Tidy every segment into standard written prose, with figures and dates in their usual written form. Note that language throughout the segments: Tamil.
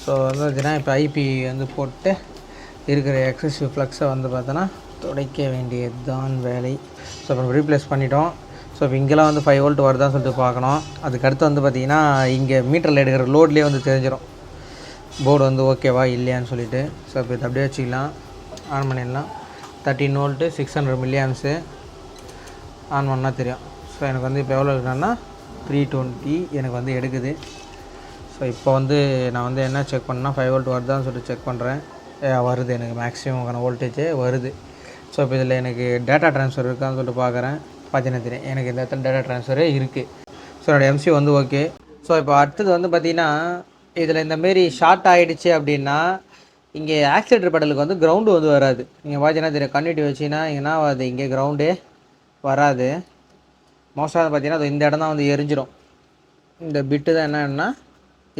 ஸோ வந்து பார்த்தீங்கன்னா இப்போ ஐபி வந்து போட்டு இருக்கிற எக்ஸசிவ் ஃப்ளக்ஸை வந்து பார்த்தோன்னா துடைக்க வேண்டியது தான் வேலை. ஸோ இப்போ ரீப்ளேஸ் பண்ணிட்டோம். ஸோ இப்போ இங்கெல்லாம் வந்து 5 வோல்ட் வருதான்னு சொல்லிட்டு பார்க்கணும். அதுக்கடுத்து வந்து பார்த்திங்கன்னா இங்கே மீட்டரில் எடுக்கிற லோட்லேயே வந்து தெரிஞ்சிடும் போர்டு வந்து ஓகேவா இல்லையான்னு சொல்லிட்டு. ஸோ இப்போ இதை அப்படியே வச்சுக்கலாம், ஆன் பண்ணிடலாம். 13 வோல்ட்டு 600 மில்லியாம்ஸு ஆன் பண்ணால் தெரியும். ஸோ எனக்கு வந்து இப்போ எவ்வளோ இருக்குன்னா 320 எனக்கு வந்து எடுக்குது. ஸோ இப்போ வந்து நான் வந்து என்ன செக் பண்ணால் 5 வோல்ட் வருதான்னு சொல்லிட்டு செக் பண்ணுறேன். வருது, எனக்கு மேக்ஸிமம்கான வோல்டேஜே வருது. ஸோ இப்போ இதில் எனக்கு டேட்டா ட்ரான்ஸ்ஃபர் இருக்கான்னு சொல்லிட்டு பார்க்குறேன். பார்த்தீங்கன்னா தெரியும் எனக்கு இந்த இடத்துல டேட்டா ட்ரான்ஸ்ஃபரே இருக்குது. ஸோ என்னோடய எம்சி வந்து ஓகே. ஸோ இப்போ அடுத்தது வந்து பார்த்திங்கன்னா இதில் இந்தமாரி ஷார்ட் ஆகிடுச்சு அப்படின்னா இங்கே ஆக்சிலேட்டர் பெடலுக்கு வந்து கிரவுண்டு வந்து வராது. நீங்கள் பார்த்தீங்கன்னா தெரியும், கன்னிட்டி வச்சிங்கன்னா இங்கேனா அது இங்கே கிரவுண்டே வராது. மோஸ்ட்டாக பார்த்தீங்கன்னா அது இந்த இடம் தான் வந்து எரிஞ்சிடும். இந்த பிட்டு தான் என்னன்னா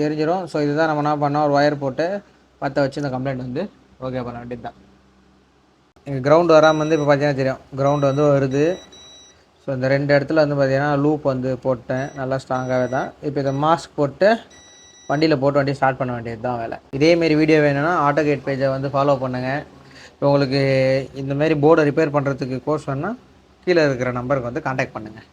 எரிஞ்சிடும். ஸோ இதுதான் நம்ம என்ன பண்ணோம், ஒரு ஒயர் போட்டு பற்ற வச்சு இந்த கம்ப்ளைண்ட் வந்து ஓகே பண்ண வேண்டியது தான். இங்கே கிரவுண்டு வராமல் வந்து இப்போ பார்த்தீங்கன்னா தெரியும் கிரவுண்டு வந்து வருது. ஸோ இந்த 2 இடத்துல வந்து பார்த்திங்கன்னா லூப் வந்து போட்டேன், நல்லா ஸ்ட்ராங்காகவே தான். இப்போ இதை மாஸ்க் போட்டு வண்டியில் போட்டு வண்டி ஸ்டார்ட் பண்ண வேண்டியது தான் வேலை. இதேமாரி வீடியோ வேணும்னா ஆட்டோகேட் பேஜை வந்து ஃபாலோ பண்ணுங்கள். இப்போ உங்களுக்கு இந்தமாரி போர்டை ரிப்பேர் பண்ணுறதுக்கு கோர்ஸ் வேணுன்னா கீழே இருக்கிற நம்பருக்கு வந்து கான்டாக்ட் பண்ணுங்கள்.